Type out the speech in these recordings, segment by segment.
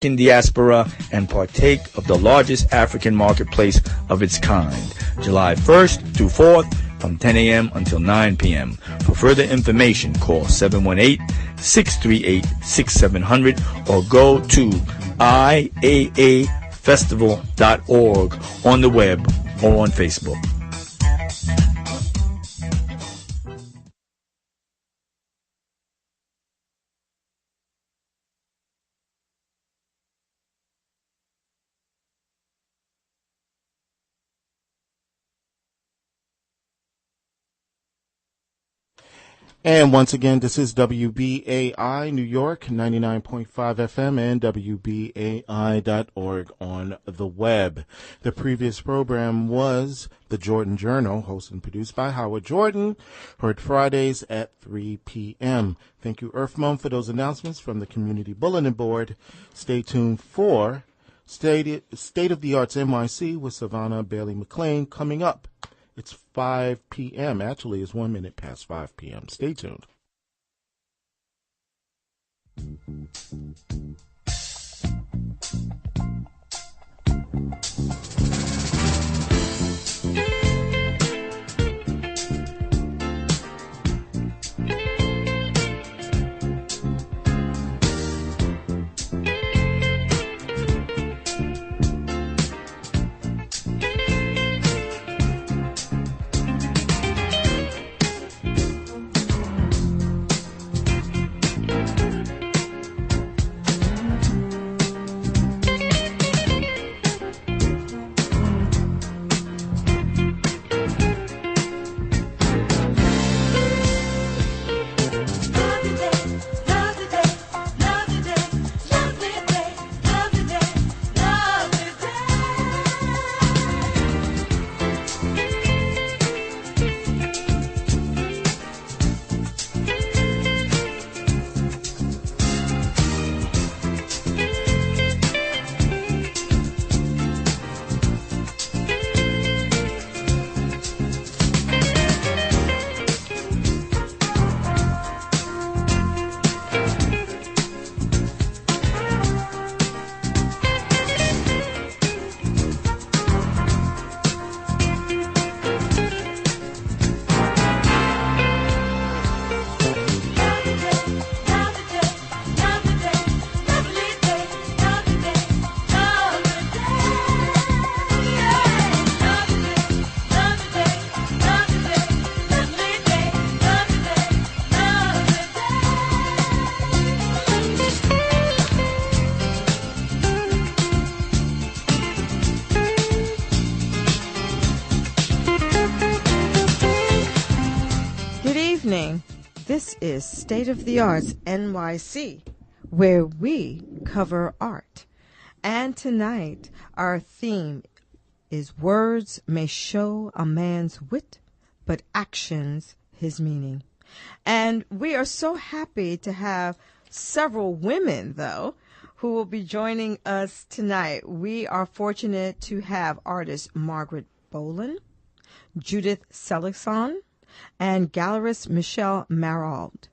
in diaspora and partake of the largest African marketplace of its kind, July 1st through 4th from 10 a.m. until 9 p.m. For further information, call 718-638-6700 or go to iaafestival.org on the web or on Facebook. And once again, this is WBAI New York, 99.5 FM and WBAI.org on the web. The previous program was The Jordan Journal, hosted and produced by Howard Jordan, heard Fridays at 3 p.m. Thank you, Earth Mom, for those announcements from the Community Bulletin Board. Stay tuned for State of the Arts NYC with Savona Bailey-McClain coming up. It's 5 p.m. Actually, it's 1 minute past 5 p.m. Stay tuned. This is State of the Arts NYC, where we cover art. And tonight, our theme is Words May Show a Man's Wit, but Actions His Meaning. And we are so happy to have several women, though, who will be joining us tonight. We are fortunate to have artist Margaret Bowland, Judith Seligson, and gallerist Michele Mariaud.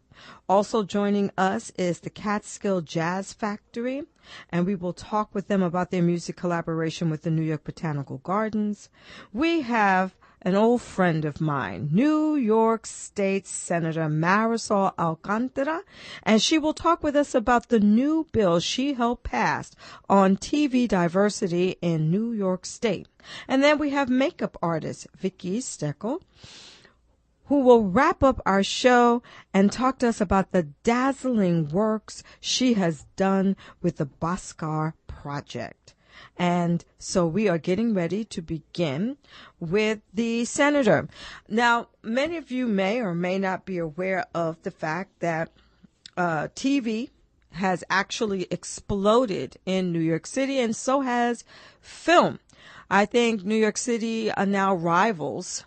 Also joining us is the Catskill Jazz Factory, and we will talk with them about their music collaboration with the NY Botanical Gardens. We have an old friend of mine, New York State Senator Marisol Alcantara, and she will talk with us about the new bill she helped pass on TV diversity in New York State. And then we have makeup artist Vicky Steckel, who will wrap up our show and talk to us about the dazzling works she has done with the Boscar Project. And so we are getting ready to begin with the senator. Now, many of you may or may not be aware of the fact that TV has actually exploded in New York City, and so has film. I think New York City now rivals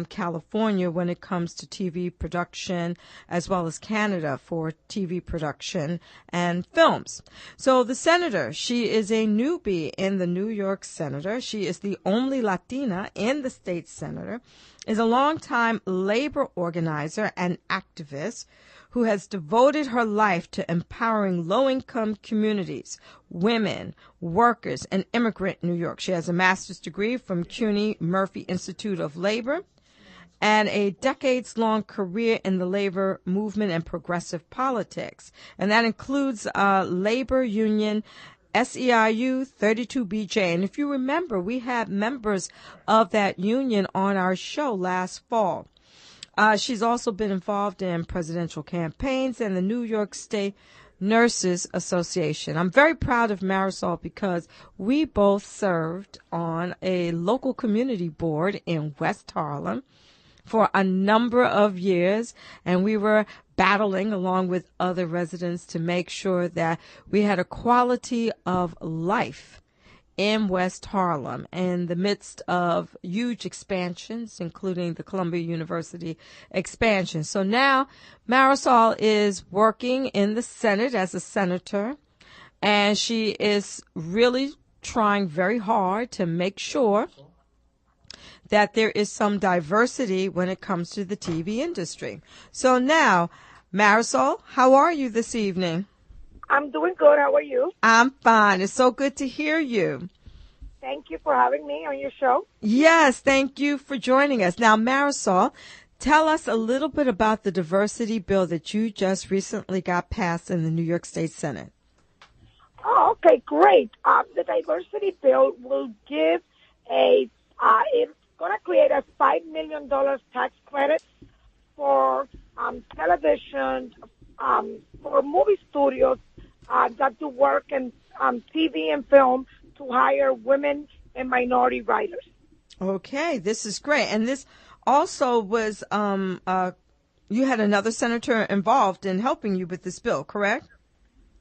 California when it comes to TV production, as well as Canada for TV production and films. So the senator, she is a newbie in the New York Senator. She is the only Latina in the state senator, is a longtime labor organizer and activist who has devoted her life to empowering low-income communities, women, workers, and immigrant New York. She has a master's degree from CUNY Murphy Institute of Labor and a decades-long career in the labor movement and progressive politics. And that includes labor union SEIU 32BJ. And if you remember, we had members of that union on our show last fall. She's also been involved in presidential campaigns and the New York State Nurses Association. I'm very proud of Marisol because we both served on a local community board in West Harlem for a number of years, and we were battling along with other residents to make sure that we had a quality of life in West Harlem in the midst of huge expansions, including the Columbia University expansion. So now Marisol is working in the Senate as a senator, and she is really trying very hard to make sure that there is some diversity when it comes to the TV industry. So now, Marisol, how are you this evening? I'm doing good. How are you? I'm fine. It's so good to hear you. Thank you for having me on your show. Yes, thank you for joining us. Now, Marisol, tell us a little bit about the diversity bill that you just recently got passed in the New York State Senate. Oh, okay, great. The diversity bill will give it's going to create a $5 million tax credit for television, for movie studios that do work in TV and film to hire women and minority writers. Okay, this is great. And this also was, you had another senator involved in helping you with this bill, correct?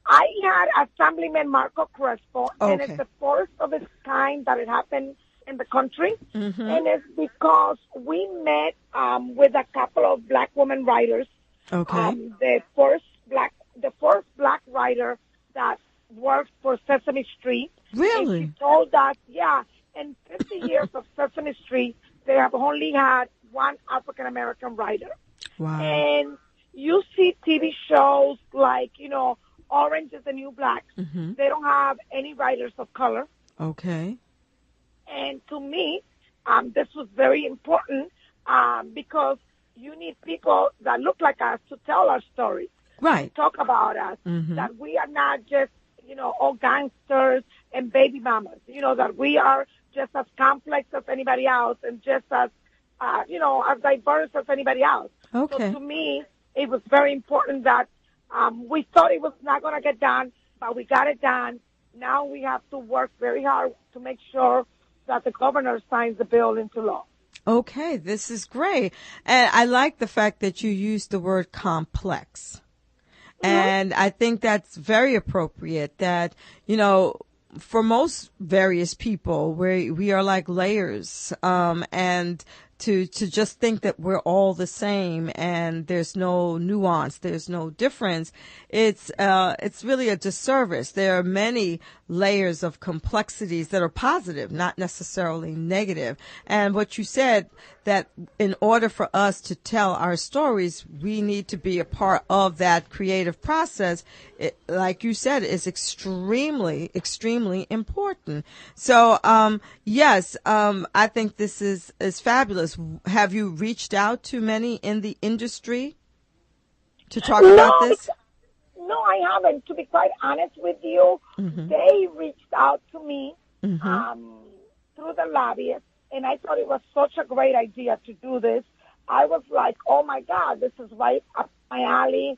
I had Assemblyman Marco Crespo, and Okay. it's the first of its kind that it happened in the country, Mm-hmm. and it's because we met with a couple of black women writers. Okay. The first black writer that worked for Sesame Street. Really? And she told us, in 50 years of Sesame Street, they have only had one African American writer. Wow. And you see TV shows like, Orange is the New Black. Mm-hmm. They don't have any writers of color. Okay. And to me, this was very important because you need people that look like us to tell our stories, Right. talk about us, Mm-hmm. that we are not just, all gangsters and baby mamas, that we are just as complex as anybody else and just as, as diverse as anybody else. Okay. So to me, it was very important that we thought it was not going to get done, but we got it done. Now we have to work very hard to make sure that the governor signs the bill into law. Okay, this is great. And I like the fact that you used the word complex. And I think that's very appropriate that, for most various people, we are like layers, and to just think that we're all the same and there's no nuance, there's no difference, it's really a disservice. There are many layers of complexities that are positive, not necessarily negative. And what you said, that in order for us to tell our stories, we need to be a part of that creative process. It, like you said, is extremely, extremely important. So, yes, I think this is fabulous. Have you reached out to many in the industry to talk about this? No, I haven't. To be quite honest with you, they reached out to me through the lobbyists, and I thought it was such a great idea to do this. I was like, oh, my God, this is right up my alley.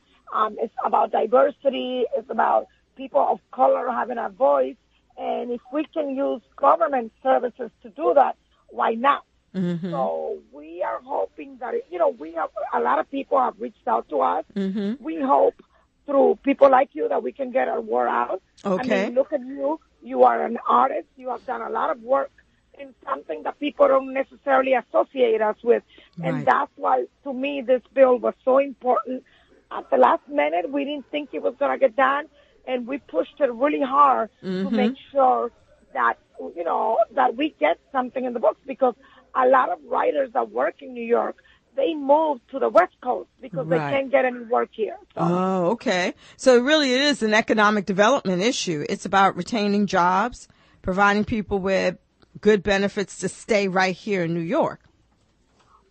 It's about diversity. It's about people of color having a voice. And if we can use government services to do that, why not? Mm-hmm. So we are hoping that, we have a lot of people have reached out to us. Mm-hmm. We hope through people like you that we can get our word out. Okay. I mean, look at you. You are an artist. You have done a lot of work in something that people don't necessarily associate us with. Right. And that's why, to me, this bill was so important. At the last minute, we didn't think it was going to get done, and we pushed it really hard to make sure that, that we get something in the books, because a lot of writers that work in New York, they move to the West Coast because they can't get any work here. So. Oh, okay. So really it is an economic development issue. It's about retaining jobs, providing people with good benefits to stay right here in New York.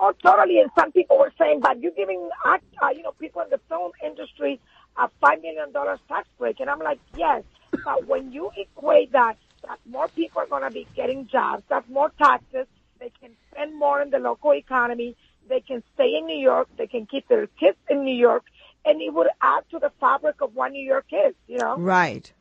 Oh, totally. And some people were saying, but you're giving, people in the film industry a $5 million tax break. And I'm like, yes. But when you equate that more people are going to be getting jobs, that's more taxes, they can spend more in the local economy, they can stay in New York, they can keep their kids in New York, and it would add to the fabric of what New York is, you know? Right.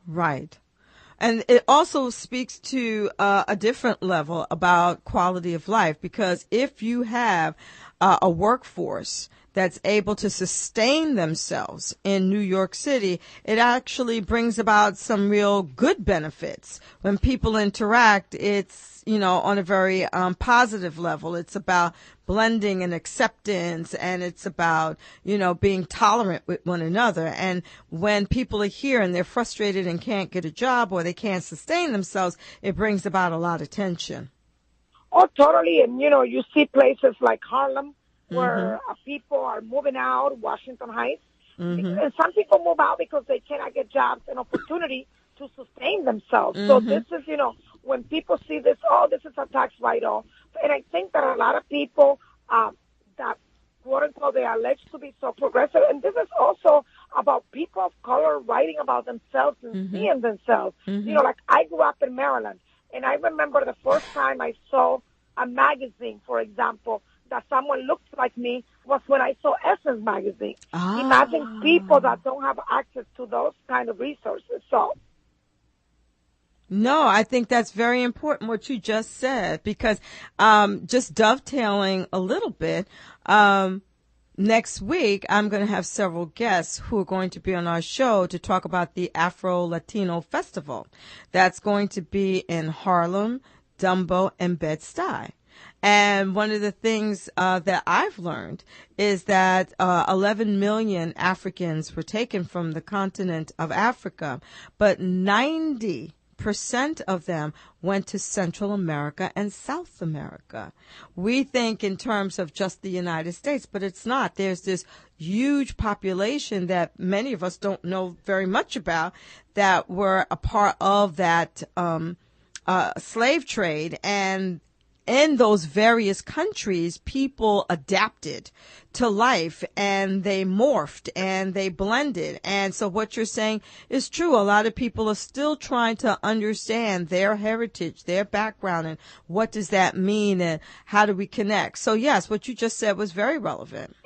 And it also speaks to a different level about quality of life, because if you have a workforce that's able to sustain themselves in New York City, it actually brings about some real good benefits. When people interact, it's, on a very positive level. It's about blending and acceptance, and it's about, being tolerant with one another. And when people are here and they're frustrated and can't get a job or they can't sustain themselves, it brings about a lot of tension. Oh, totally. And, you see places like Harlem where people are moving out, Washington Heights. And some people move out because they cannot get jobs and opportunity to sustain themselves. So this is, when people see this, this is a tax write-off. And I think that a lot of people that, quote-unquote, they are alleged to be so progressive. And this is also about people of color writing about themselves and seeing themselves. Like I grew up in Maryland, and I remember the first time I saw a magazine, for example, that someone looked like me was when I saw Essence magazine. Imagine people that don't have access to those kind of resources. So. No, I think that's very important what you just said, because just dovetailing a little bit, next week I'm going to have several guests who are going to be on our show to talk about the Afro-Latino Festival. That's going to be in Harlem, Dumbo, and Bed-Stuy. And one of the things that I've learned is that 11 million Africans were taken from the continent of Africa, but 90% of them went to Central America and South America. We think in terms of just the United States, but it's not. There's this huge population that many of us don't know very much about that were a part of that slave trade. And in those various countries, people adapted to life and they morphed and they blended. And so what you're saying is true. A lot of people are still trying to understand their heritage, their background, and what does that mean and how do we connect. So, yes, what you just said was very relevant.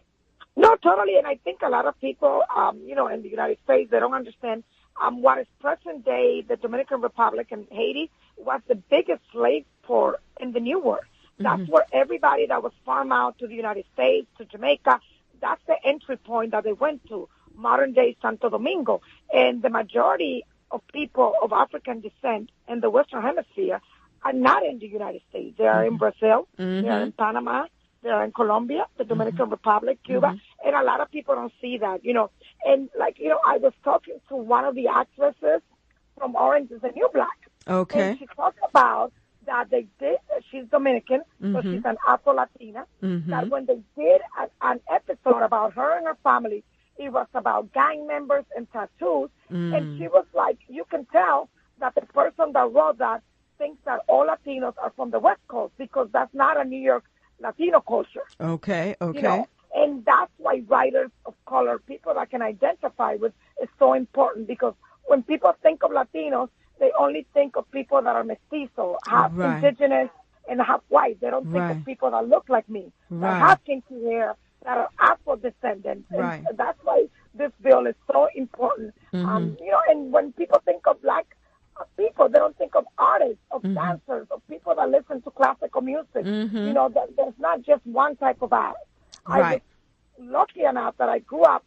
No, totally. And I think a lot of people, in the United States, they don't understand what is present day, the Dominican Republic and Haiti was the biggest slave port in the New World. That's where everybody that was farmed out to the United States, to Jamaica, that's the entry point that they went to, modern-day Santo Domingo. And the majority of people of African descent in the Western Hemisphere are not in the United States. They are in Brazil, they are in Panama, they are in Colombia, the Dominican Republic, Cuba, and a lot of people don't see that, And, I was talking to one of the actresses from Orange is the New Black. Okay. And she talked about that they did, she's Dominican, so she's an Afro-Latina, that when they did an episode about her and her family, it was about gang members and tattoos, and she was like, you can tell that the person that wrote that thinks that all Latinos are from the West Coast, because that's not a New York Latino culture. Okay. And that's why writers of color, people that can identify with, is so important, because when people think of Latinos, they only think of people that are mestizo, half indigenous and half white. They don't think of people that look like me, that have kinky hair, that are Afro-descendants. And that's why this bill is so important. And when people think of black people, they don't think of artists, of dancers, of people that listen to classical music. There's not just one type of art. I was lucky enough that I grew up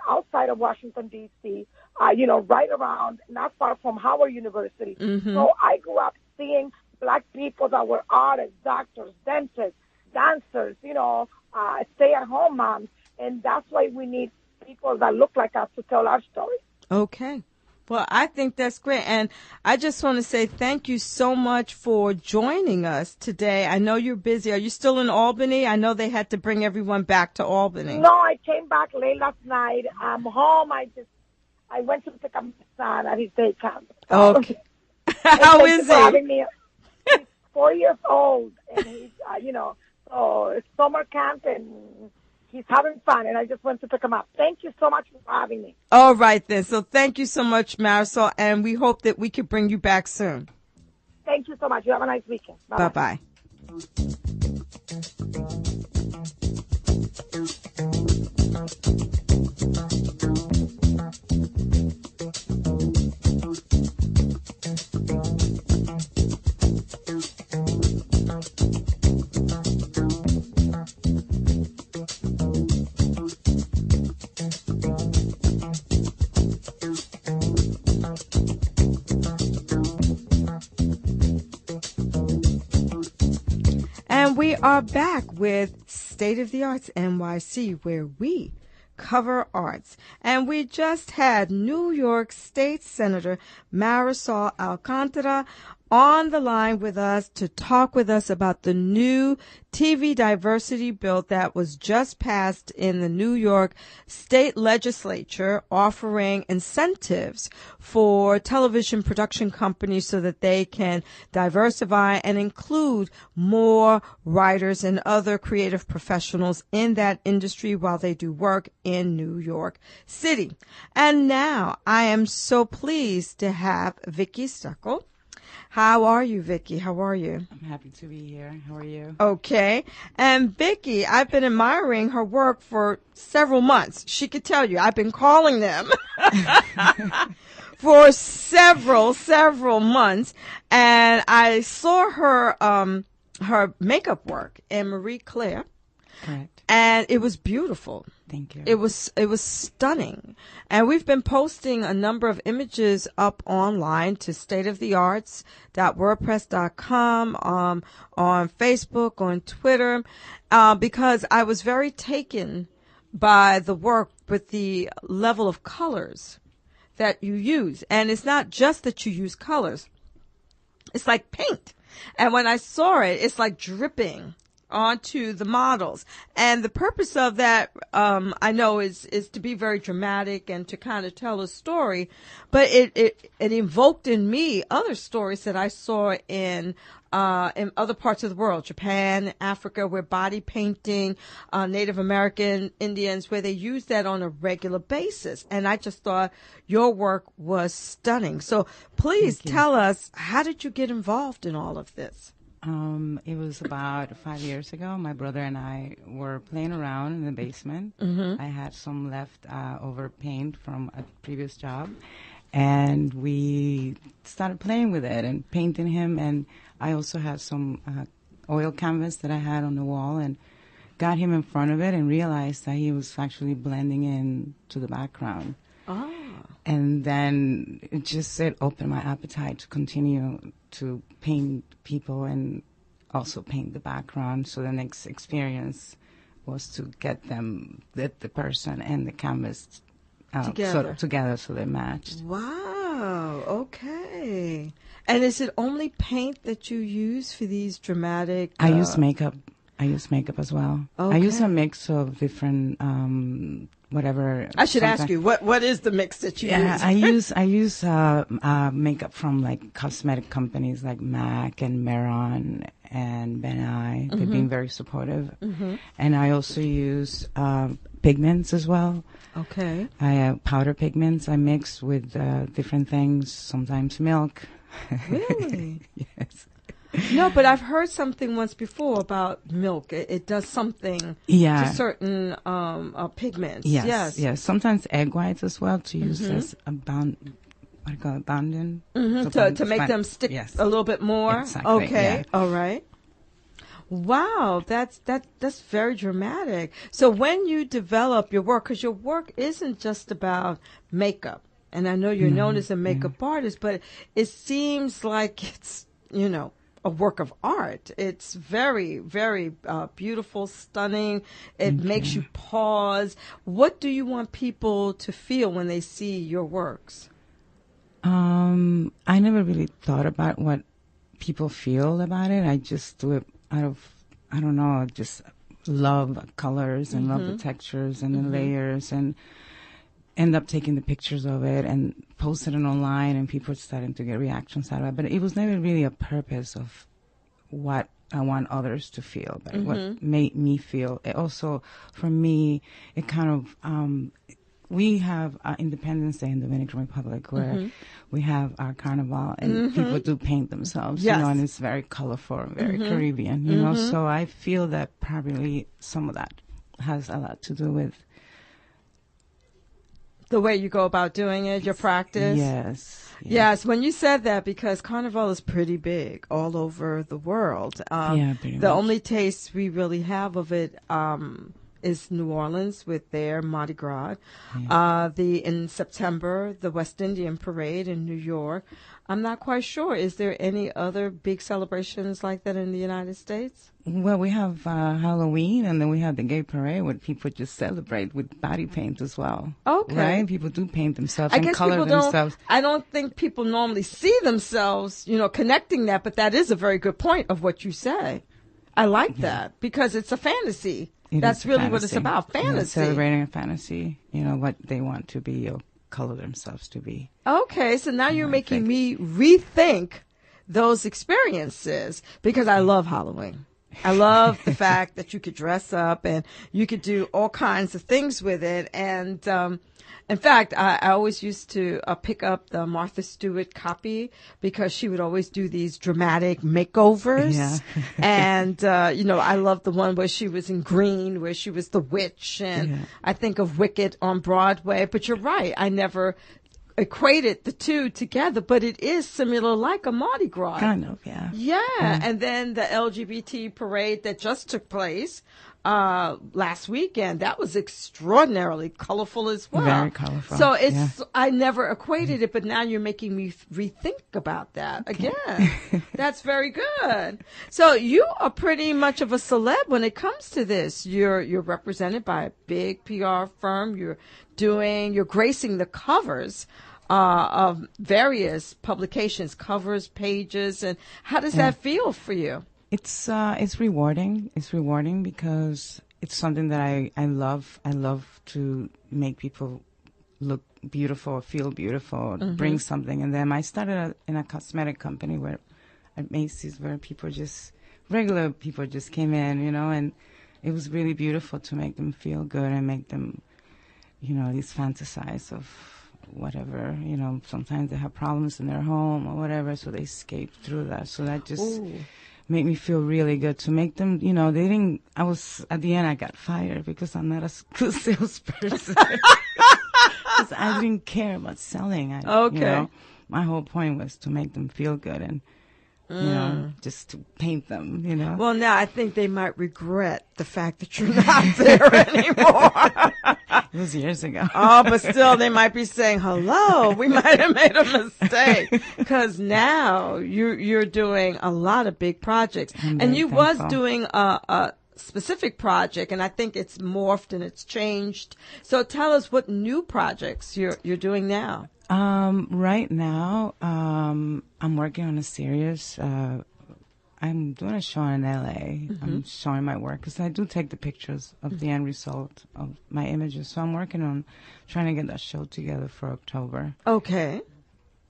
outside of Washington, D.C., right around, not far from Howard University. So I grew up seeing black people that were artists, doctors, dentists, dancers, stay-at-home moms. And that's why we need people that look like us to tell our story. Okay. Well, I think that's great. And I just want to say thank you so much for joining us today. I know you're busy. Are you still in Albany? I know they had to bring everyone back to Albany. No, I came back late last night. I'm home. I went to pick up my son at his day camp. Okay. How is he? Having me. He's 4 years old, and he's, so it's summer camp, and he's having fun, and I just went to pick him up. Thank you so much for having me. All right, then. So thank you so much, Marisol, and we hope that we can bring you back soon. Thank you so much. You have a nice weekend. Bye-bye. And we are back with State of the Arts NYC, where we cover arts. And we just had New York State Senator Marisol Alcantara on the line with us to talk with us about the new TV diversity bill that was just passed in the New York State Legislature, offering incentives for television production companies so that they can diversify and include more writers and other creative professionals in that industry while they do work in New York City. And now I am so pleased to have Vicky Steckel. How are you, Vicky? How are you? I'm happy to be here. How are you? Okay. And Vicky, I've been admiring her work for several months. She could tell you. I've been calling them for several months. And I saw her makeup work in Marie Claire. Correct. And it was beautiful. Thank you. It was stunning. And we've been posting a number of images up online to stateofthearts.wordpress.com, on Facebook, on Twitter, because I was very taken by the work with the level of colors that you use. And it's not just that you use colors. It's like paint. And when I saw it, it's like dripping onto the models. And the purpose of that, I know is to be very dramatic and to kind of tell a story, but it invoked in me other stories that I saw in other parts of the world, Japan, Africa, where body painting, Native American Indians, where they use that on a regular basis. And I just thought your work was stunning. So please tell us, how did you get involved in all of this? It was about 5 years ago. My brother and I were playing around in the basement. Mm-hmm. I had some left over paint from a previous job, and we started playing with it and painting him. And I also had some oil canvas that I had on the wall, and got him in front of it and realized that he was actually blending in to the background. Oh. And then it opened my appetite to continue to paint people and also paint the background. So the next experience was to get the person and the canvas together so they matched. Wow. Okay. And is it only paint that you use for these dramatic? I use makeup. As well. Okay. I use a mix of different whatever. I should ask you, what is the mix that you use? I use makeup from like cosmetic companies like MAC and Meron and Ben I. Mm-hmm. They've been very supportive. Mm-hmm. And I also use pigments as well. Okay. I have powder pigments I mix with different things, sometimes milk. Really? Yes. No, but I've heard something once before about milk. It does something to certain pigments. Yes. Sometimes egg whites as well to use as a bondant. Mm-hmm. To make them stick a little bit more. Exactly. Okay. Yeah. All right. Wow, that's very dramatic. So when you develop your work, because your work isn't just about makeup, and I know you're known as a makeup artist, but it seems like it's a work of art. It's very, very beautiful, stunning. It makes you pause. What do you want people to feel when they see your works? I never really thought about what people feel about it. I just do it out of, I don't know, just love colors and love the textures and the layers, and end up taking the pictures of it and posted it online, and people are starting to get reactions out of it. But it was never really a purpose of what I want others to feel, but what made me feel. It also, for me, it kind of, we have Independence Day in the Dominican Republic, where we have our carnival, and people do paint themselves, you know, and it's very colorful and very Caribbean, you know. So I feel that probably some of that has a lot to do with the way you go about doing it, your practice. Yes, when you said that, because Carnival is pretty big all over the world. Pretty the much. only taste we really have of it is New Orleans with their Mardi Gras. In September, the West Indian Parade in New York. I'm not quite sure. Is there any other big celebrations like that in the United States? Well, we have Halloween, and then we have the Gay Parade, where people just celebrate with body paint as well. Okay. Right? People do paint themselves I and guess color people themselves. I don't think people normally see themselves, you know, connecting that, but that is a very good point of what you say. I like that, because it's a fantasy. That's really what it's about, fantasy. Yeah, celebrating a fantasy, you know, what they want to be or color themselves to be. Okay, so now you're making me rethink those experiences, because I love Halloween. I love the fact that you could dress up and you could do all kinds of things with it. And in fact, I always used to pick up the Martha Stewart copy, because she would always do these dramatic makeovers. Yeah. And, you know, I love the one where she was in green, where she was the witch. And I think of Wicked on Broadway. But you're right. I never equated the two together, but it is similar, like a Mardi Gras. Kind of, yeah. Yeah. And then the LGBT parade that just took place last weekend, that was extraordinarily colorful as well. Very colorful. So it's I never equated it, but now you're making me rethink about that again. That's very good. So you are pretty much of a celeb when it comes to this. You're represented by a big PR firm. You're gracing the covers of various publications, covers, pages, and how does that feel for you? It's rewarding. It's rewarding because it's something that I love. I love to make people look beautiful, feel beautiful, bring something in them. I started in a cosmetic company at Macy's, where regular people just came in, you know, and it was really beautiful to make them feel good and make them, you know, at least fantasize of whatever, you know. Sometimes they have problems in their home or whatever, so they escape through that. So that just made me feel really good to make them, you know, at the end I got fired because I'm not a good salesperson. Because I didn't care about selling. You know, my whole point was to make them feel good and, you know, just to paint them, you know. Well, now I think they might regret the fact that you're not there anymore. It was years ago. Oh, but still, they might be saying, hello, we might have made a mistake. Because now you're doing a lot of big projects. And you was doing a specific project, and I think it's morphed and it's changed. So tell us what new projects you're doing now. Right now, I'm working on a series. I'm doing a show in LA. I'm showing my work because I do take the pictures of the end result of my images. So I'm working on trying to get that show together for October. Okay.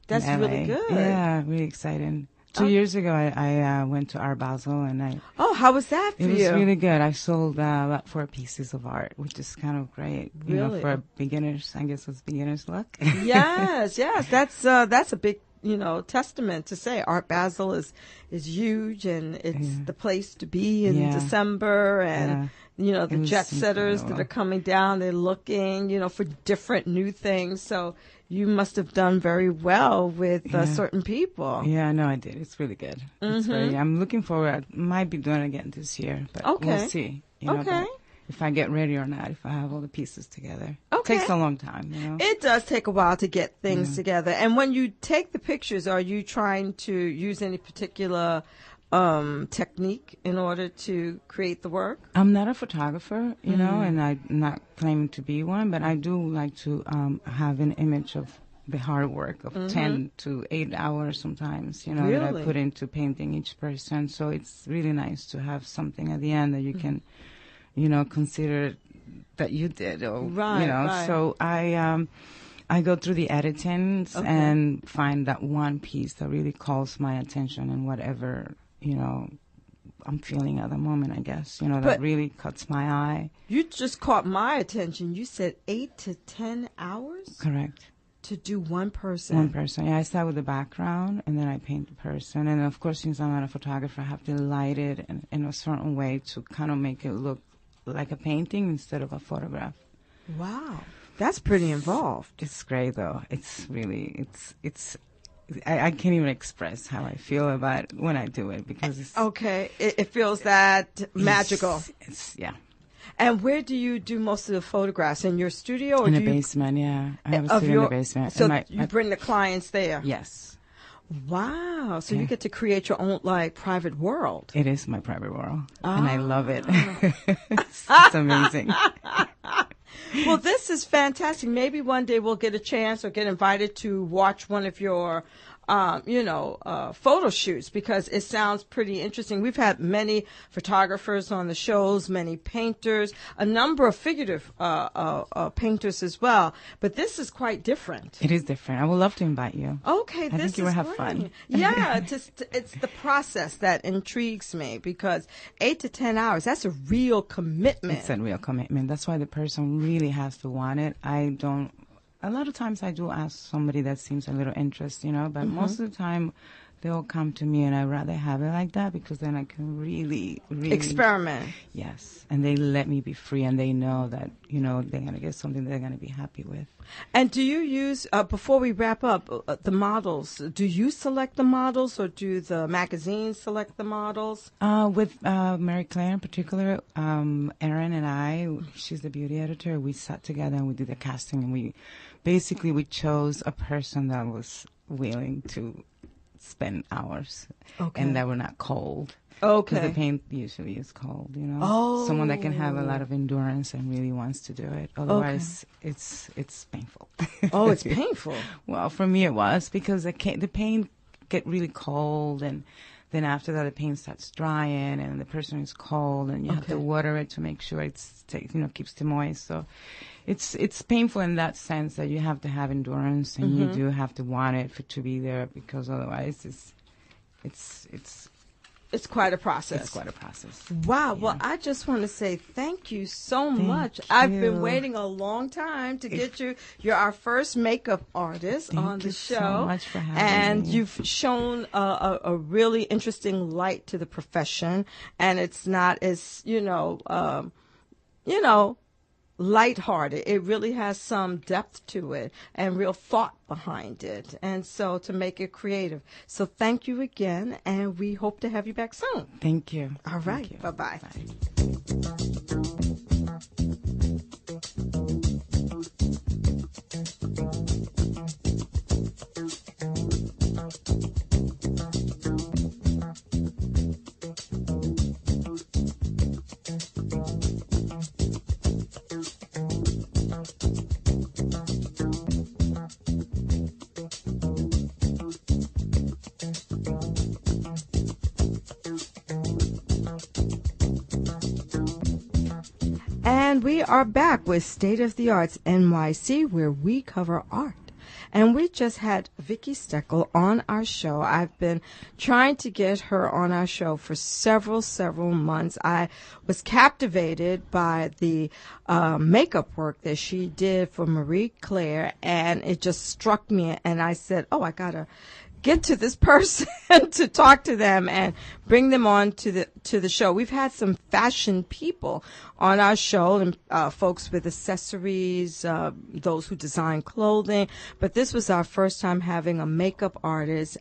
That's really good. Yeah, really exciting. 2 years ago, I went to Art Basel, and Oh, how was that for you? It was really good. I sold about 4 pieces of art, which is kind of great. Really? You know, for beginners, I guess it's beginner's luck. Yes. That's a big, you know, testament to say Art Basel is huge, and it's the place to be in December, and you know, the jet setters that are coming down, they're looking, you know, for different new things. So you must have done very well with certain people. Yeah, no, I did. It's really good. It's I'm looking forward. I might be doing it again this year, but we'll see. You know, if I get ready or not, if I have all the pieces together. Okay. It takes a long time, you know. It does take a while to get things together. And when you take the pictures, are you trying to use any particular technique in order to create the work? I'm not a photographer, you know, and I'm not claiming to be one, but I do like to have an image of the hard work of 10 to 8 hours sometimes, that I put into painting each person. So it's really nice to have something at the end that you can, consider that you did. Or, Right. So I go through the editings and find that one piece that really calls my attention and whatever, I'm feeling at the moment, I guess, that really cuts my eye. You just caught my attention. You said 8 to 10 hours? Correct. To do one person? One person. Yeah, I start with the background, and then I paint the person. And, of course, since I'm not a photographer, I have to light it in a certain way to kind of make it look like a painting instead of a photograph. Wow. That's pretty involved. It's great, though. It's really, I can't even express how I feel about it when I do it because it's... Okay. It feels that magical. Yeah. And where do you do most of the photographs? In your studio? Or in the basement, yeah. I have a studio in the basement. So you bring the clients there? Yes. Wow. So you get to create your own, private world. It is my private world. And I love it. It's amazing. Well, this is fantastic. Maybe one day we'll get a chance or get invited to watch one of your, photo shoots because it sounds pretty interesting. We've had many photographers on the shows, many painters, a number of figurative painters as well. But this is quite different. It is different. I would love to invite you. Okay, I think you will have great. fun. Yeah, it's the process that intrigues me because 8 to 10 hours, that's a real commitment. It's a real commitment. That's why the person really has to want it. A lot of times I do ask somebody that seems a little interested, but most of the time they'll come to me and I'd rather have it like that because then I can really, really experiment. Yes. And they let me be free and they know that, they're going to get something they're going to be happy with. And do you use, before we wrap up, the models, do you select the models or do the magazines select the models? With Mary Claire in particular, Erin and I, she's the beauty editor, we sat together and we did the casting and we chose a person that was willing to spend hours and that were not cold. Okay. Because the paint usually is cold, Oh. Someone that can have a lot of endurance and really wants to do it. Otherwise, it's painful. Oh, it's painful. Well, for me it was because the paint get really cold and then after that the paint starts drying and the person is cold and you have to water it to make sure keeps it moist. So it's painful in that sense that you have to have endurance and you do have to want it to be there because otherwise it's quite a process. It's quite a process. Wow. Yeah. Well, I just want to say thank you so Thank much. you. I've been waiting a long time to get you. You're our first makeup artist on the show. Thank you so much for having and me. you've shown a really interesting light to the profession. And it's not as, lighthearted. It really has some depth to it and real thought behind it. And so to make it creative. So thank you again, and we hope to have you back soon. Thank you. All right. Thank you. Bye-bye. Bye. And we are back with State of the Arts NYC, where we cover art. And we just had Vicky Steckel on our show. I've been trying to get her on our show for several months. I was captivated by the makeup work that she did for Marie Claire, and it just struck me. And I said, I got to get to this person to talk to them and bring them on to the show. We've had some fashion people on our show and folks with accessories, those who design clothing. But this was our first time having a makeup artist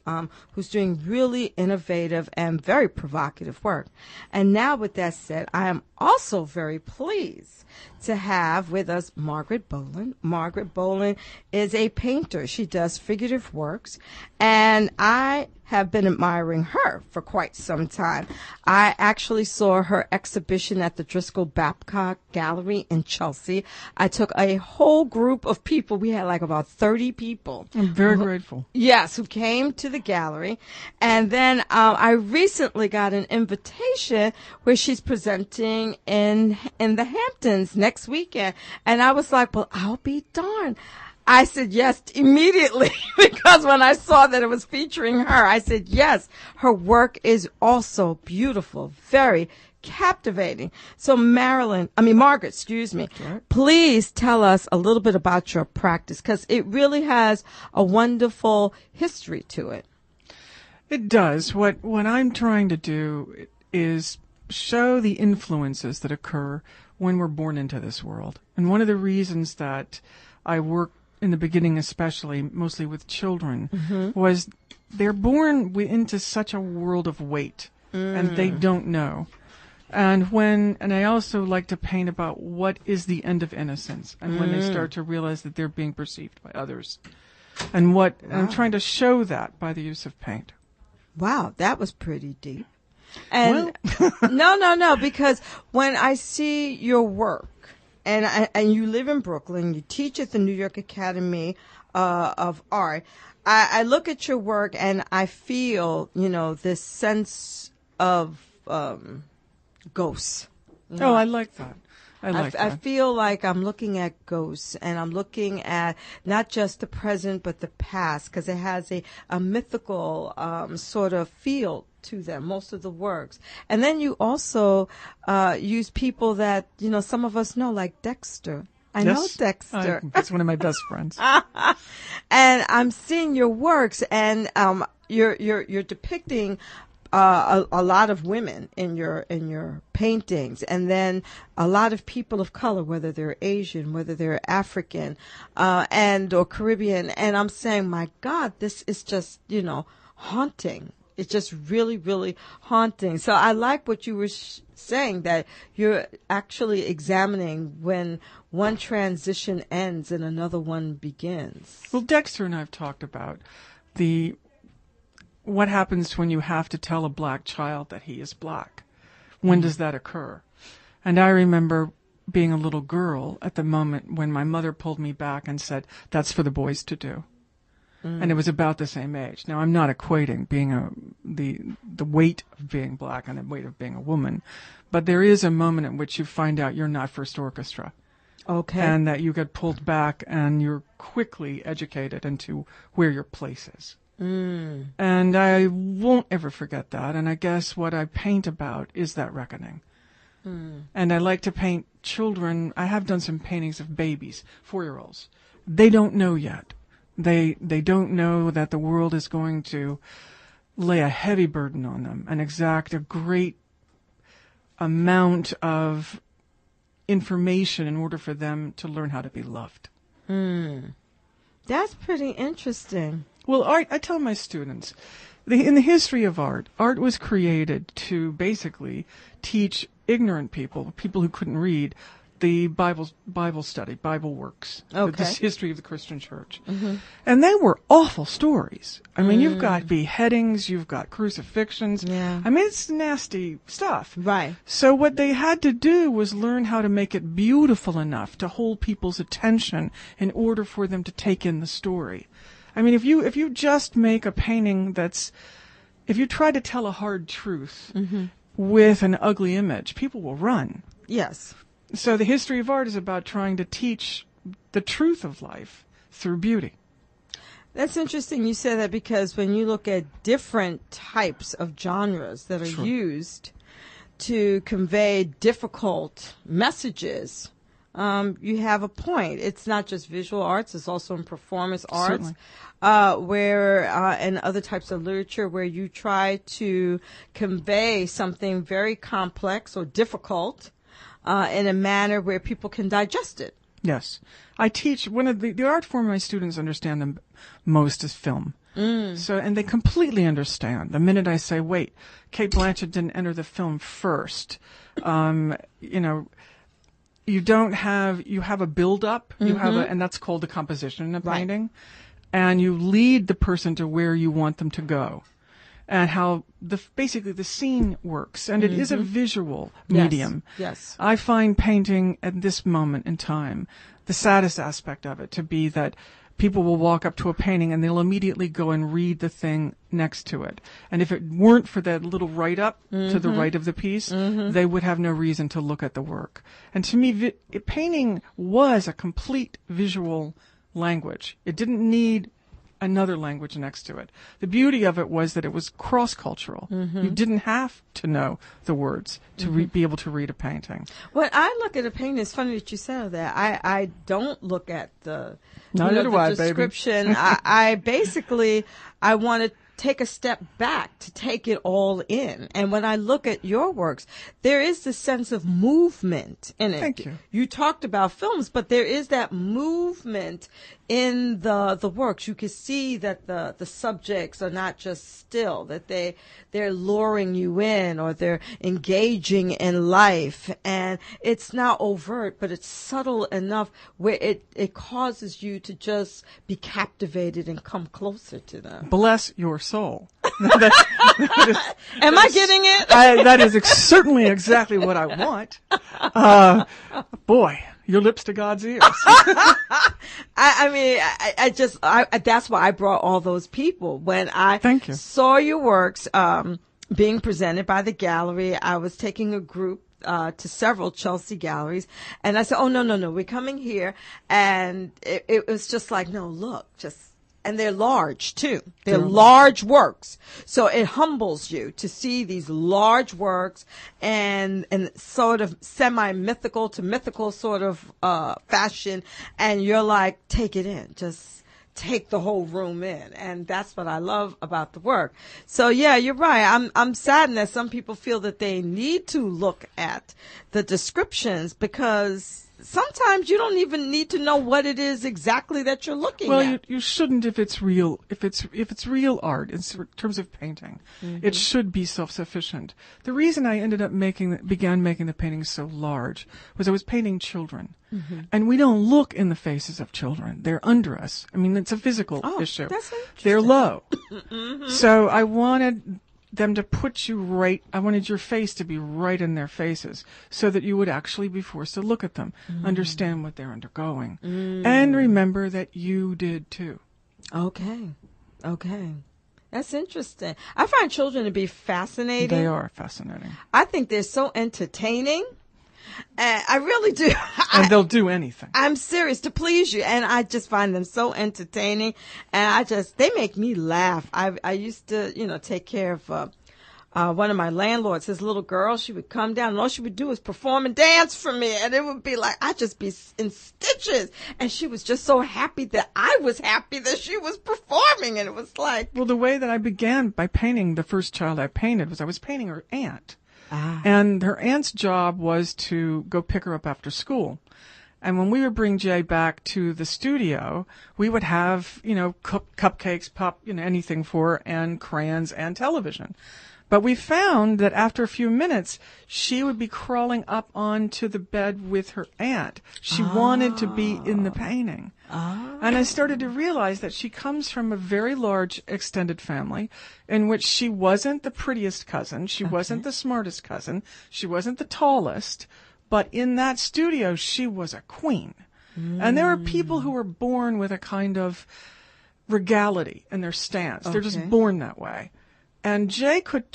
who's doing really innovative and very provocative work. And now with that said, I am also very pleased to have with us Margaret Bowland. Margaret Bowland is a painter. She does figurative works. And I have been admiring her for quite some time. I actually saw her exhibition at the Driscoll Babcock Gallery in Chelsea. I took a whole group of people. We had like about 30 people. I'm very grateful. Yes, who came to the gallery. And then I recently got an invitation where she's presenting in the Hamptons next weekend. And I was like, well, I'll be darned. I said yes immediately because when I saw that it was featuring her, I said yes. Her work is also beautiful, very captivating. So Margaret, please tell us a little bit about your practice because it really has a wonderful history to it. It does. What I'm trying to do is show the influences that occur when we're born into this world. And one of the reasons that I work in the beginning, especially mostly with children, was they're born into such a world of weight, and they don't know. And I also like to paint about what is the end of innocence, and when they start to realize that they're being perceived by others, and I'm trying to show that by the use of paint. Wow, that was pretty deep. And no, because when I see your work. And you live in Brooklyn. You teach at the New York Academy of Art. I look at your work and I feel, this sense of ghosts. Oh, I like that. I feel like I'm looking at ghosts, and I'm looking at not just the present but the past, because it has a mythical sort of feel to them, most of the works. And then you also use people that, some of us know, like Dexter. I know Dexter. That's one of my best friends. And I'm seeing your works, and you're depicting a lot of women in your paintings, and then a lot of people of color, whether they're Asian, whether they're African, or Caribbean. And I'm saying, my God, this is just, haunting. It's just really, really haunting. So I like what you were saying, that you're actually examining when one transition ends and another one begins. Well, Dexter and I have talked about what happens when you have to tell a black child that he is black. When does that occur? And I remember being a little girl at the moment when my mother pulled me back and said, that's for the boys to do. And it was about the same age. Now, I'm not equating being the weight of being black and the weight of being a woman, but there is a moment in which you find out you're not first orchestra. Okay. And that you get pulled back and you're quickly educated into where your place is. And I won't ever forget that. And I guess what I paint about is that reckoning. And I like to paint children. I have done some paintings of babies, 4-year-olds. They don't know yet. They don't know that the world is going to lay a heavy burden on them and exact a great amount of information in order for them to learn how to be loved. That's pretty interesting. Well, art, I tell my students, in the history of art was created to basically teach ignorant people who couldn't read, the Bible study, Bible works, the history of the Christian church. And they were awful stories. I mean, you've got beheadings, you've got crucifixions. Yeah. I mean, it's nasty stuff. Right. So what they had to do was learn how to make it beautiful enough to hold people's attention in order for them to take in the story. I mean, if you just make a painting if you try to tell a hard truth with an ugly image, people will run. Yes. So the history of art is about trying to teach the truth of life through beauty. That's interesting you say that, because when you look at different types of genres that are used to convey difficult messages, you have a point. It's not just visual arts, it's also in performance arts, and other types of literature where you try to convey something very complex or difficult in a manner where people can digest it. Yes. I teach one of the art form my students understand the most is film. So, and they completely understand. The minute I say, wait, Cate Blanchett didn't enter the film first. You have a build-up, and that's called the composition in a painting. And you lead the person to where you want them to go. and how basically the scene works. And it is a visual medium. Yes. I find painting at this moment in time, the saddest aspect of it to be that people will walk up to a painting and they'll immediately go and read the thing next to it. And if it weren't for that little write-up to the right of the piece, they would have no reason to look at the work. And to me, painting was a complete visual language. It didn't need another language next to it. The beauty of it was that it was cross-cultural. You didn't have to know the words to be able to read a painting. When I look at a painting, it's funny that you said that. I don't look at the, the description. I basically, I want to take a step back to take it all in. And when I look at your works, there is this sense of movement in it. Thank you. You talked about films, but there is that movement in the works. You can see that the subjects are not just still, that they're luring you in, or they're engaging in life. And it's not overt, but it's subtle enough where it causes you to just be captivated and come closer to them. Bless your soul. Am I getting it? That is certainly exactly what I want. Boy, your lips to God's ears. That's why I brought all those people. When I Thank you. saw your works being presented by the gallery, I was taking a group to several Chelsea galleries, and I said, oh, no, we're coming here. And it was just like, no, look, and they're large too. They're large works. So it humbles you to see these large works and sort of semi-mythical to mythical sort of fashion. And you're like, take it in. Just take the whole room in. And that's what I love about the work. So yeah, you're right. I'm saddened that some people feel that they need to look at the descriptions, because sometimes you don't even need to know what it is exactly that you're looking at. Well, you shouldn't if it's real. If it's real art in terms of painting, it should be self-sufficient. The reason I ended up began making the paintings so large was I was painting children, and we don't look in the faces of children. They're under us. I mean, it's a physical issue. That's interesting. They're low. So I wanted them to put you right. I wanted your face to be right in their faces, so that you would actually be forced to look at them, understand what they're undergoing, and remember that you did too. Okay. That's interesting. I find children to be fascinating. They are fascinating. I think they're so entertaining. I really do. And they'll do anything. I'm serious, to please you. And I just find them so entertaining. And they make me laugh. I used to, take care of one of my landlords. His little girl, she would come down and all she would do is perform and dance for me. And it would be like, I'd just be in stitches. And she was just so happy that I was happy that she was performing. And it was like. Well, the way that I began by painting the first child I painted was I was painting her aunt. And her aunt's job was to go pick her up after school. And when we would bring Jay back to the studio, we would have, cupcakes, pop, anything for her, and crayons and television. But we found that after a few minutes, she would be crawling up onto the bed with her aunt. She wanted to be in the painting. And I started to realize that she comes from a very large extended family in which she wasn't the prettiest cousin. She wasn't the smartest cousin. She wasn't the tallest. But in that studio, she was a queen. And there are people who were born with a kind of regality in their stance. They're just born that way. And Jay could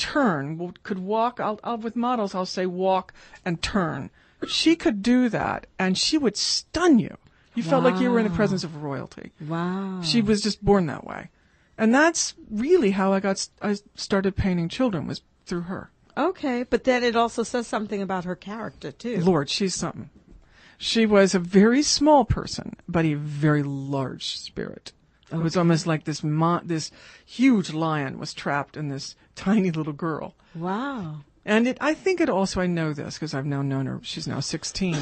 walk. With models, I'll say walk and turn. She could do that, and she would stun you. You felt like you were in the presence of royalty. Wow. She was just born that way. And that's really how I started painting children, was through her. Okay, but then it also says something about her character, too. Lord, she's something. She was a very small person, but a very large spirit. It was almost like this huge lion was trapped in this tiny little girl. Wow. And I think it also, I know this because I've now known her, she's now 16.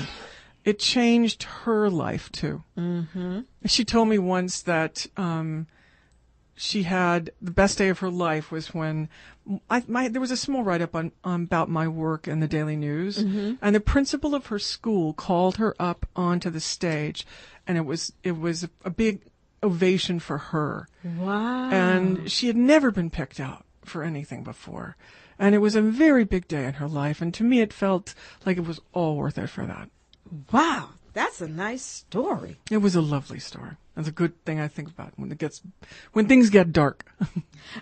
It changed her life too. She told me once that she had the best day of her life was when there was a small write-up about my work in the Daily News, and the principal of her school called her up onto the stage, and it was a big ovation for her. Wow. And she had never been picked out for anything before. And it was a very big day in her life, and to me it felt like it was all worth it for that. Wow, that's a nice story. It was a lovely story. That's a good thing I think about when things get dark.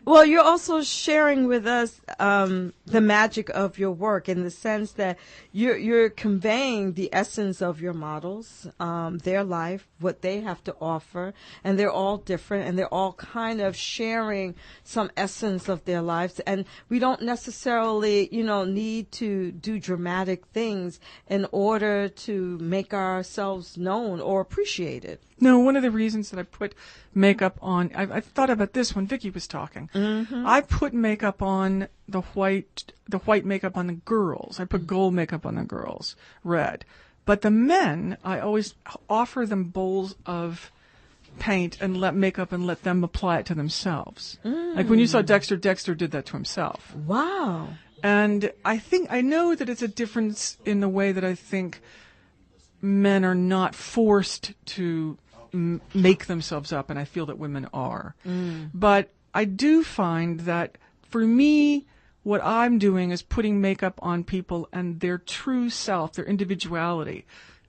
Well, you're also sharing with us the magic of your work in the sense that you're conveying the essence of your models, their life, what they have to offer, and they're all different, and they're all kind of sharing some essence of their lives. And we don't necessarily, need to do dramatic things in order to make ourselves known or appreciated. No, one of the reasons that I put makeup on, I thought about this when Vicky was talking. Mm-hmm. I put makeup on the white makeup on the girls. I put gold makeup on the girls, red. But the men, I always offer them bowls of paint and let them apply it to themselves. Like when you saw Dexter did that to himself. Wow. And I know that it's a difference in the way that I think men are not forced to make themselves up, and I feel that women are. But I do find that for me, what I'm doing is putting makeup on people, and their true self, their individuality,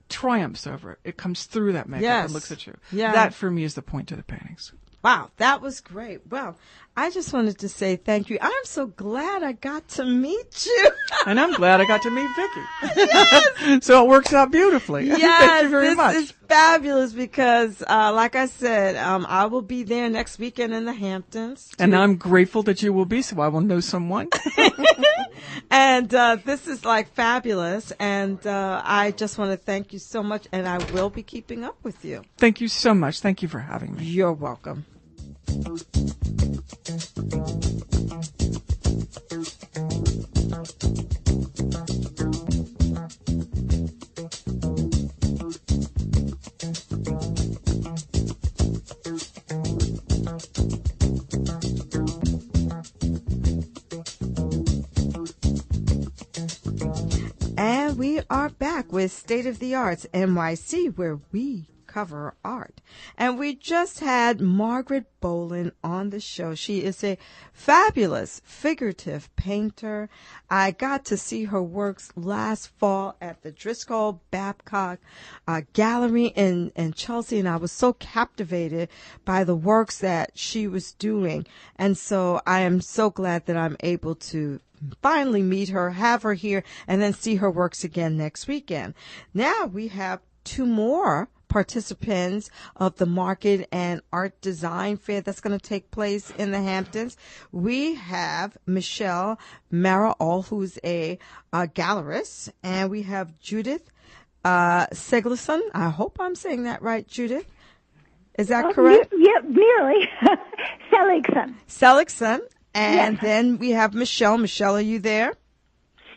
triumphs over it. It comes through that makeup and looks at you. Yeah. That for me is the point of the paintings. Wow, that was great. Well, I just wanted to say thank you. I'm so glad I got to meet you. And I'm glad I got to meet Vicky. Yes. So it works out beautifully. Yes, thank you very much. This is fabulous because, like I said, I will be there next weekend in the Hamptons. And I'm grateful that you will be, so I will know someone. And this is like fabulous. And I just want to thank you so much. And I will be keeping up with you. Thank you so much. Thank you for having me. You're welcome. And we are back with State of the Arts NYC, where we cover art. And we just had Margaret Bowland on the show. She is a fabulous figurative painter. I got to see her works last fall at the Driscoll Babcock Gallery in Chelsea, and I was so captivated by the works that she was doing. And so I am so glad that I'm able to finally meet her, have her here, and then see her works again next weekend. Now we have two more participants of the Market and Art Design Fair that's going to take place in the Hamptons. We have Michele Mariaud, who's a gallerist, and we have Judith Seligson. I hope I'm saying that right, Judith. Is that correct? Yeah, nearly. Seligson. And yes. Then we have Michele. Michele, are you there?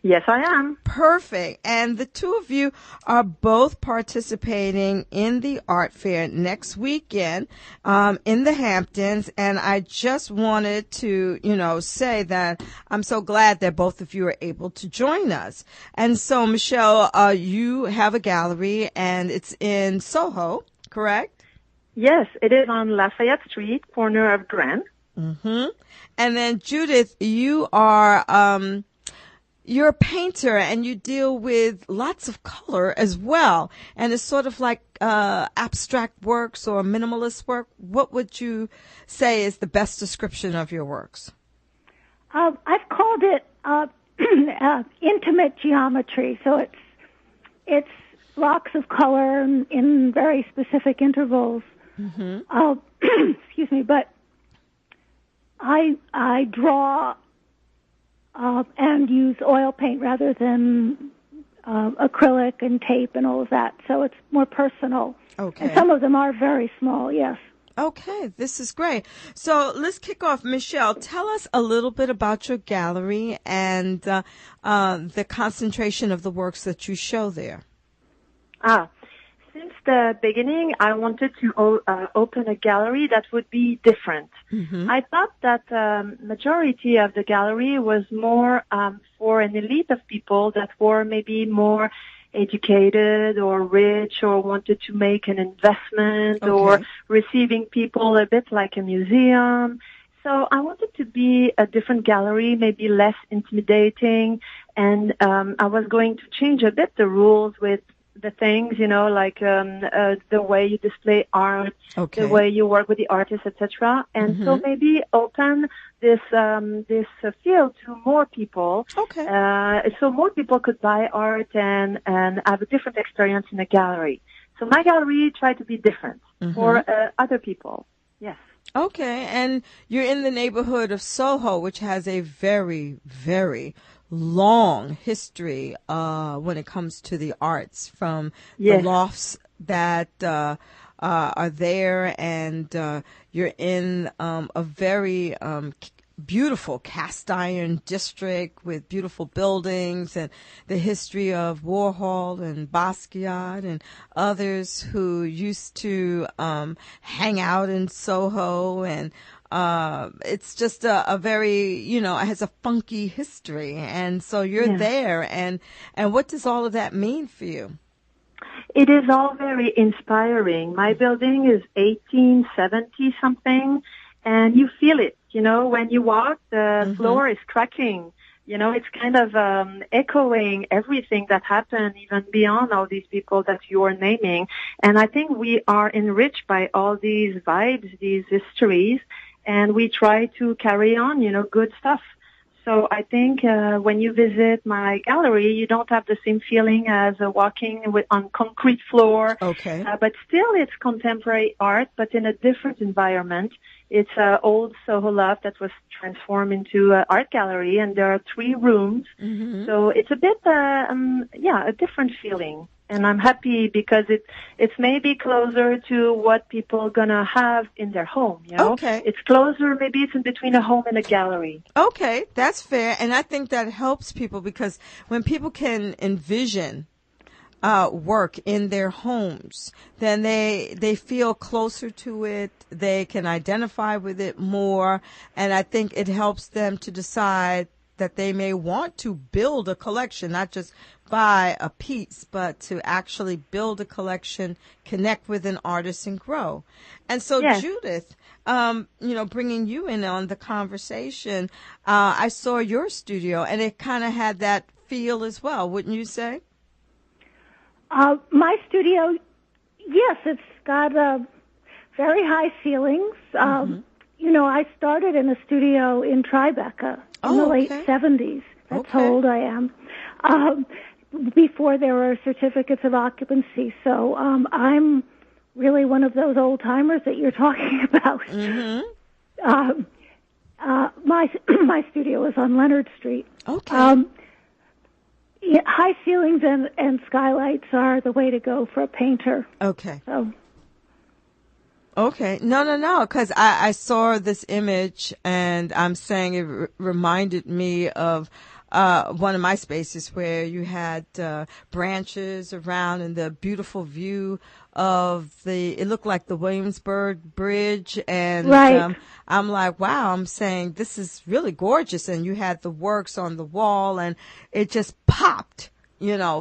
Yes, I am. Perfect. And the two of you are both participating in the art fair next weekend in the Hamptons. And I just wanted to, say that I'm so glad that both of you are able to join us. And so, Michele, you have a gallery, and it's in Soho, correct? Yes, it is on Lafayette Street, corner of Grand. Mm-hmm. And then, Judith, you are... you're a painter, and you deal with lots of color as well. And it's sort of like abstract works or minimalist work. What would you say is the best description of your works? I've called it intimate geometry. So it's blocks of color in very specific intervals. Mm-hmm. Excuse me, but I draw and use oil paint rather than acrylic and tape and all of that. So it's more personal. Okay. And some of them are very small, yes. Okay, this is great. So let's kick off. Michele, tell us a little bit about your gallery and the concentration of the works that you show there. Since the beginning, I wanted to open a gallery that would be different. Mm-hmm. I thought that majority of the gallery was more for an elite of people that were maybe more educated or rich or wanted to make an investment or receiving people a bit like a museum. So I wanted to be a different gallery, maybe less intimidating, and I was going to change a bit the rules with the things, like the way you display art, the way you work with the artists, etc. And so maybe open this field to more people. Okay. So more people could buy art and have a different experience in a gallery. So my gallery tried to be different for other people. Yes. Okay, and you're in the neighborhood of Soho, which has a very, very long history when it comes to the arts, from the lofts that are there, and you're in a very beautiful cast iron district with beautiful buildings, and the history of Warhol and Basquiat and others who used to hang out in Soho, and it's just a very, it has a funky history, and so you're there, and what does all of that mean for you? It is all very inspiring. My building is 1870 something, and you feel it. When you walk, the floor is cracking. It's kind of echoing everything that happened, even beyond all these people that you are naming. And I think we are enriched by all these vibes, these histories, and we try to carry on, good stuff. So I think when you visit my gallery, you don't have the same feeling as walking on concrete floor. Okay. But still, it's contemporary art, but in a different environment. It's an old Soho loft that was transformed into an art gallery, and there are 3 rooms. So it's a bit, a different feeling. And I'm happy because it's maybe closer to what people are gonna have in their home, Okay. It's closer, maybe it's in between a home and a gallery. Okay, that's fair. And I think that helps people, because when people can envision work in their homes, then they feel closer to it, they can identify with it more, and I think it helps them to decide that they may want to build a collection, not just buy a piece, but to actually build a collection, connect with an artist, and grow. And so, Judith, bringing you in on the conversation, I saw your studio, and it kind of had that feel as well, wouldn't you say? My studio, yes, it's got very high ceilings. I started in a studio in Tribeca in the late 70s. That's how old I am. Before there were certificates of occupancy. So I'm really one of those old timers that you're talking about. My studio is on Leonard Street. Okay. High ceilings and skylights are the way to go for a painter. Okay. So. Okay. No, because I saw this image, and I'm saying it reminded me of one of my spaces where you had branches around, and the beautiful view of it looked like the Williamsburg Bridge, and I'm like, wow, I'm saying this is really gorgeous, and you had the works on the wall, and it just popped,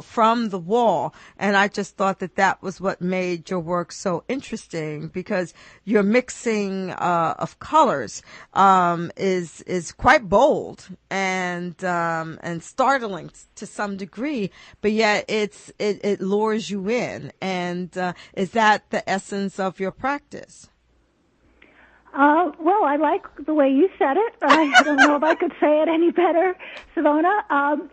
from the wall, and I just thought that was what made your work so interesting, because your mixing of colors is quite bold and startling to some degree, but yet it lures you in. And is that the essence of your practice? Well, I like the way you said it. I don't know if I could say it any better, Savona.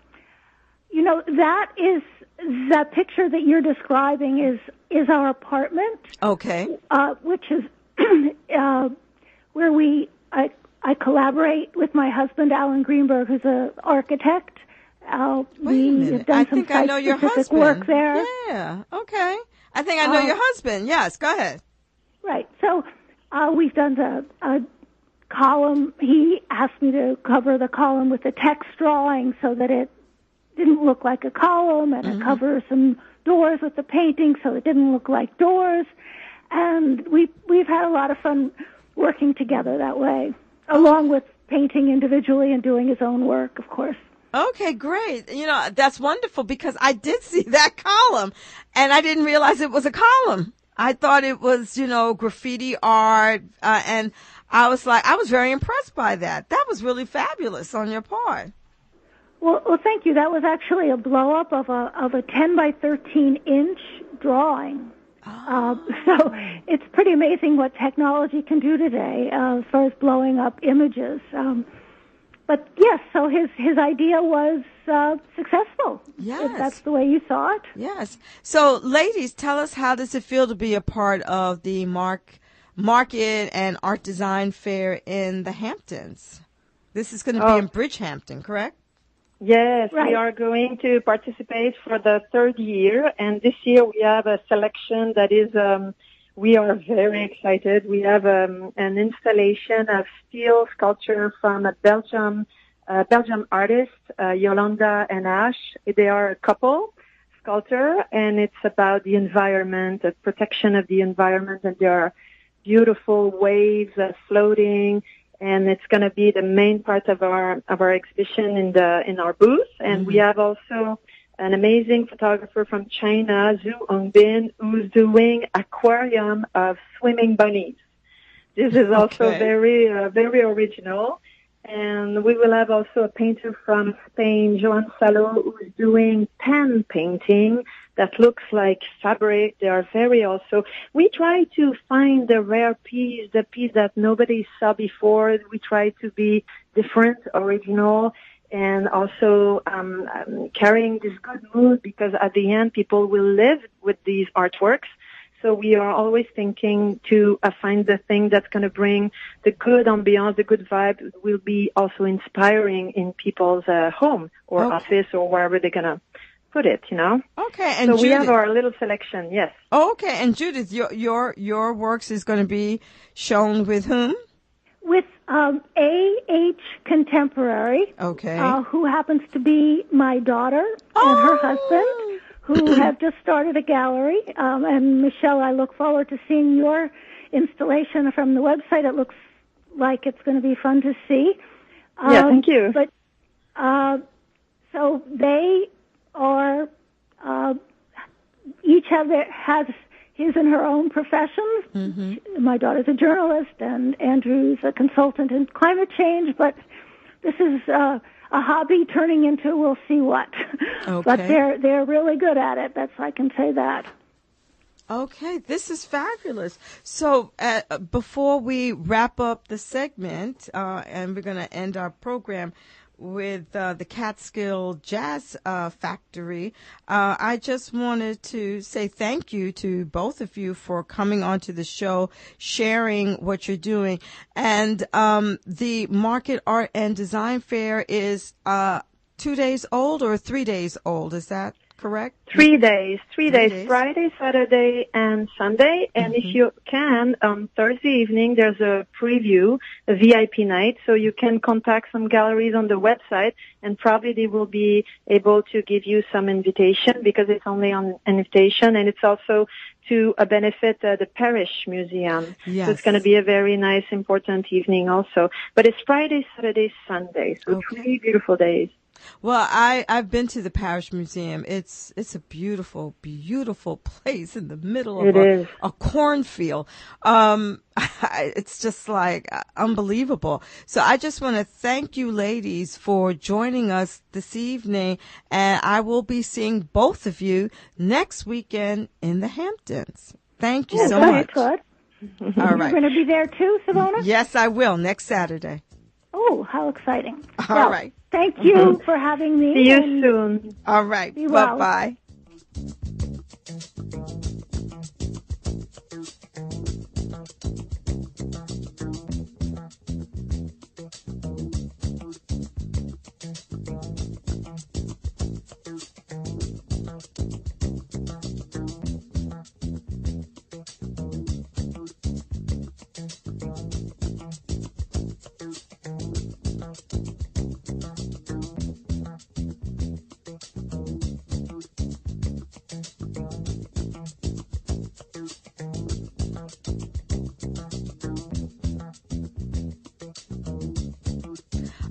That picture that you're describing is our apartment. Okay. Which is where I collaborate with my husband, Alan Greenberg, who's an architect. Wait a minute. I think I know your husband. Work there. Yeah. Okay. I think I know your husband. Yes. Go ahead. Right. So we've done a column. He asked me to cover the column with a text drawing so that it didn't look like a column, and I cover some doors with the painting so it didn't look like doors. And we've had a lot of fun working together that way, along with painting individually and doing his own work, of course. Okay, great. That's wonderful, because I did see that column, and I didn't realize it was a column. I thought it was, graffiti art, and I was very impressed by that. That was really fabulous on your part. Well, thank you. That was actually a blow up of a 10 by 13 inch drawing. So it's pretty amazing what technology can do today as far as blowing up images. But yes, so his idea was successful. Yes. If that's the way you saw it. Yes. So, ladies, tell us, how does it feel to be a part of the Market and Art Design Fair in the Hamptons? This is going to be in Bridgehampton, correct? Yes, Right. we are going to participate for the third year, and this year we have a selection that is, we are very excited. We have an installation of steel sculpture from a Belgium artist, Yolanda and Ash. They are a couple sculptor, and it's about the environment, the protection of the environment, and there are beautiful waves floating. And it's going to be the main part of our exhibition in our booth. And we have also an amazing photographer from China, Zhu Hongbin, who's doing aquarium of swimming bunnies. This is also very original. And we will have also a painter from Spain, Joan Salo, who's doing pen painting that looks like fabric. They are we try to find the rare piece, the piece that nobody saw before. We try to be different, original, and also carrying this good mood, because at the end people will live with these artworks. So we are always thinking to find the thing that's going to bring the good ambiance, the good vibe, will be also inspiring in people's home or office or wherever they're going to put it, you know. Okay, and so Judith, we have our little selection, yes. Okay, and Judith, your works is going to be shown with whom? With A.H. Contemporary, who happens to be my daughter and her husband, who have just started a gallery. And Michele, I look forward to seeing your installation from the website. It looks like it's going to be fun to see. Yeah, thank you. But so they are each has his and her own professions. Mm-hmm. My daughter's a journalist, and Andrew's a consultant in climate change. But this is a hobby turning into we'll see what. Okay. But they're really good at it. I can say that. Okay, this is fabulous. So before we wrap up the segment, and we're going to end our program with the Catskill Jazz Factory, I just wanted to say thank you to both of you for coming onto the show, sharing what you're doing. And the Market Art and Design Fair is 2 days old or 3 days old, is that correct? 3 days. 3 days, Friday, Saturday, and Sunday. And if you can, on Thursday evening, there's a preview, a VIP night. So you can contact some galleries on the website, and probably they will be able to give you some invitation, because it's only on invitation, and it's also to benefit the Parish Museum. Yes. So it's going to be a very nice, important evening also. But it's Friday, Saturday, Sunday. So 3 beautiful days. Well, I've been to the Parish Museum. It's a beautiful, beautiful place in the middle of a cornfield. It's just like unbelievable. So I just want to thank you ladies for joining us this evening, and I will be seeing both of you next weekend in the Hamptons. Thank you so much. Good. All right. You're going to be there too, Savona? Yes, I will, next Saturday. Oh, how exciting. All right. Thank you for having me. See you soon. All right. Well. Bye-bye.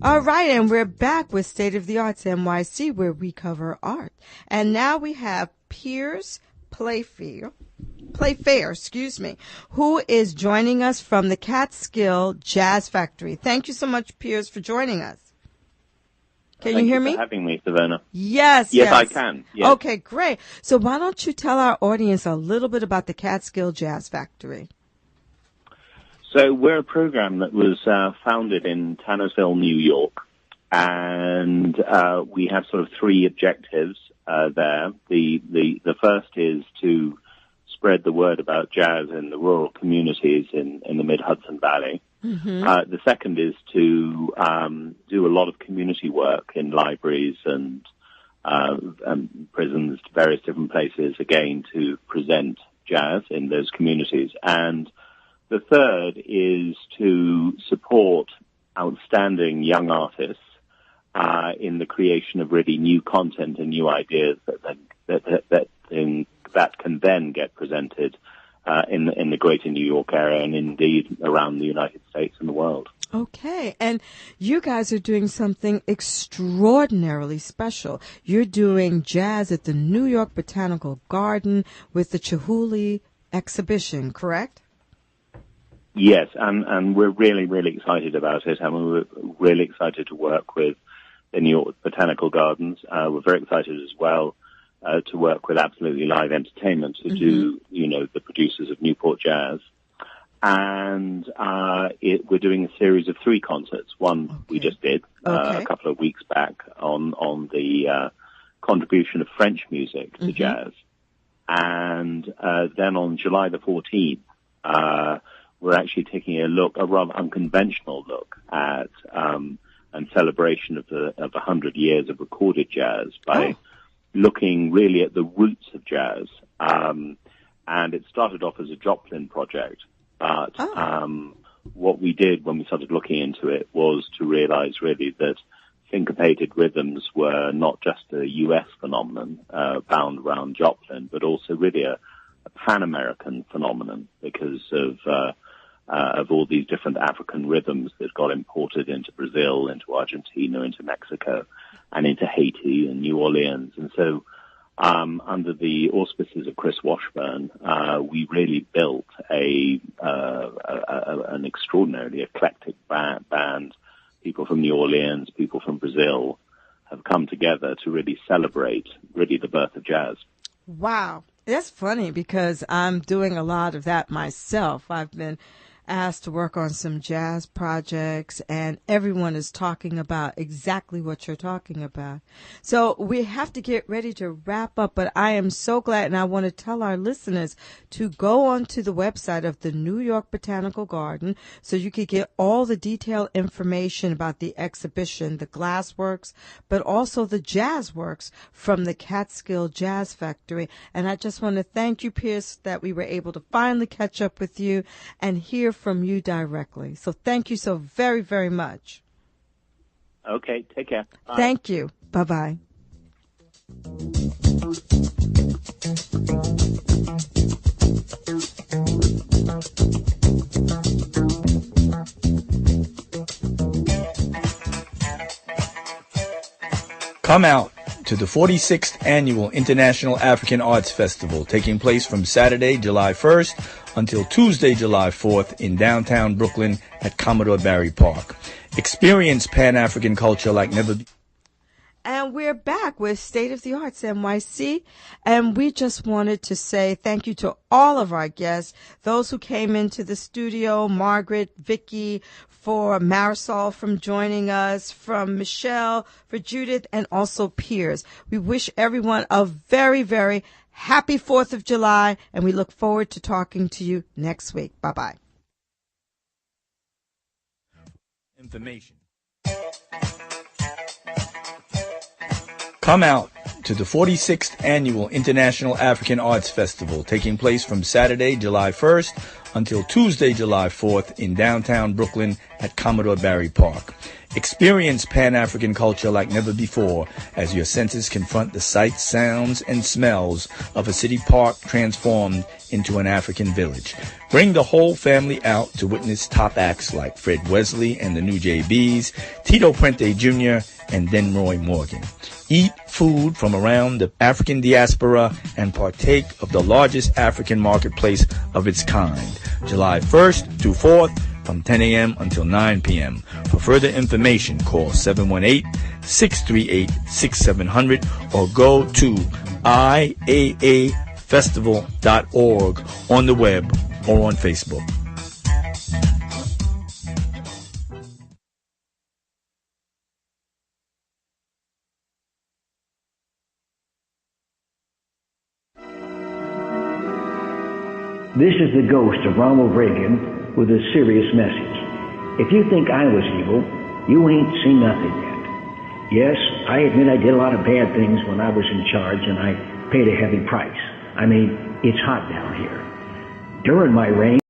All right, and we're back with State of the Arts NYC, where we cover art. And now we have Piers Playfair. Playfair, who is joining us from the Catskill Jazz Factory. Thank you so much, Piers, for joining us. Can you hear me? Thank you for having me, Savona. Yes. Yes, I can. Yes. Okay, great. So why don't you tell our audience a little bit about the Catskill Jazz Factory? So we're a program that was founded in Tannersville, New York, and we have sort of three objectives there. The first is to spread the word about jazz in the rural communities in the Mid-Hudson Valley. The second is to do a lot of community work in libraries and prisons, various different places, again, to present jazz in those communities. And the third is to support outstanding young artists in the creation of really new content and new ideas that can then get presented in the greater New York area and indeed around the United States and the world. Okay, and you guys are doing something extraordinarily special. You're doing jazz at the New York Botanical Garden with the Chihuly exhibition, correct? Yes, and we're really, really excited about it, and we're really excited to work with the New York Botanical Gardens. We're very excited as well to work with Absolutely Live Entertainment to do, the producers of Newport Jazz. And we're doing a series of 3 concerts. One we just did a couple of weeks back on the contribution of French music to jazz. And then on July the 14th, we're actually taking a rather unconventional look at and celebration of the 100 years of recorded jazz by looking really at the roots of jazz. And it started off as a Joplin project. But what we did when we started looking into it was to realize really that syncopated rhythms were not just a U.S. phenomenon bound around Joplin, but also really a Pan-American phenomenon because of all these different African rhythms that got imported into Brazil, into Argentina, into Mexico, and into Haiti and New Orleans. And so under the auspices of Chris Washburn, we really built an extraordinarily eclectic band. People from New Orleans, people from Brazil have come together to really celebrate really the birth of jazz. Wow. That's funny because I'm doing a lot of that myself. I've been asked to work on some jazz projects, and everyone is talking about exactly what you're talking about. So we have to get ready to wrap up, but I am so glad, and I want to tell our listeners to go onto the website of the New York Botanical Garden so you can get all the detailed information about the exhibition, the glass works, but also the jazz works from the Catskill Jazz Factory. And I just want to thank you, Piers, that we were able to finally catch up with you and hear from you directly. So thank you so very, very much. Okay, take care. Bye. Thank you. Bye-bye. Come out to the 46th Annual International African Arts Festival, taking place from Saturday, July 1st until Tuesday, July 4th in downtown Brooklyn at Commodore Barry Park. Experience Pan-African culture like never before. And we're back with State of the Arts NYC, and we just wanted to say thank you to all of our guests, those who came into the studio, Margaret, Vicky, for Marisol from joining us, from Michele, for Judith, and also Piers. We wish everyone a very, very happy 4th of July, and we look forward to talking to you next week. Bye-bye. Information. Come out to the 46th Annual International African Arts Festival, taking place from Saturday, July 1st until Tuesday, July 4th in downtown Brooklyn at Commodore Barry Park. Experience Pan-African culture like never before as your senses confront the sights, sounds, and smells of a city park transformed into an African village. Bring the whole family out to witness top acts like Fred Wesley and the New JBs, Tito Puente Jr., and Denroy Morgan. Eat food from around the African diaspora and partake of the largest African marketplace of its kind, July 1st through 4th, from 10 a.m. until 9 p.m. For further information, call 718-638-6700 or go to iaafestival.org on the web or on Facebook. This is the ghost of Ronald Reagan with a serious message. If you think I was evil, you ain't seen nothing yet. Yes, I admit I did a lot of bad things when I was in charge, and I paid a heavy price. I mean, it's hot down here. During my reign,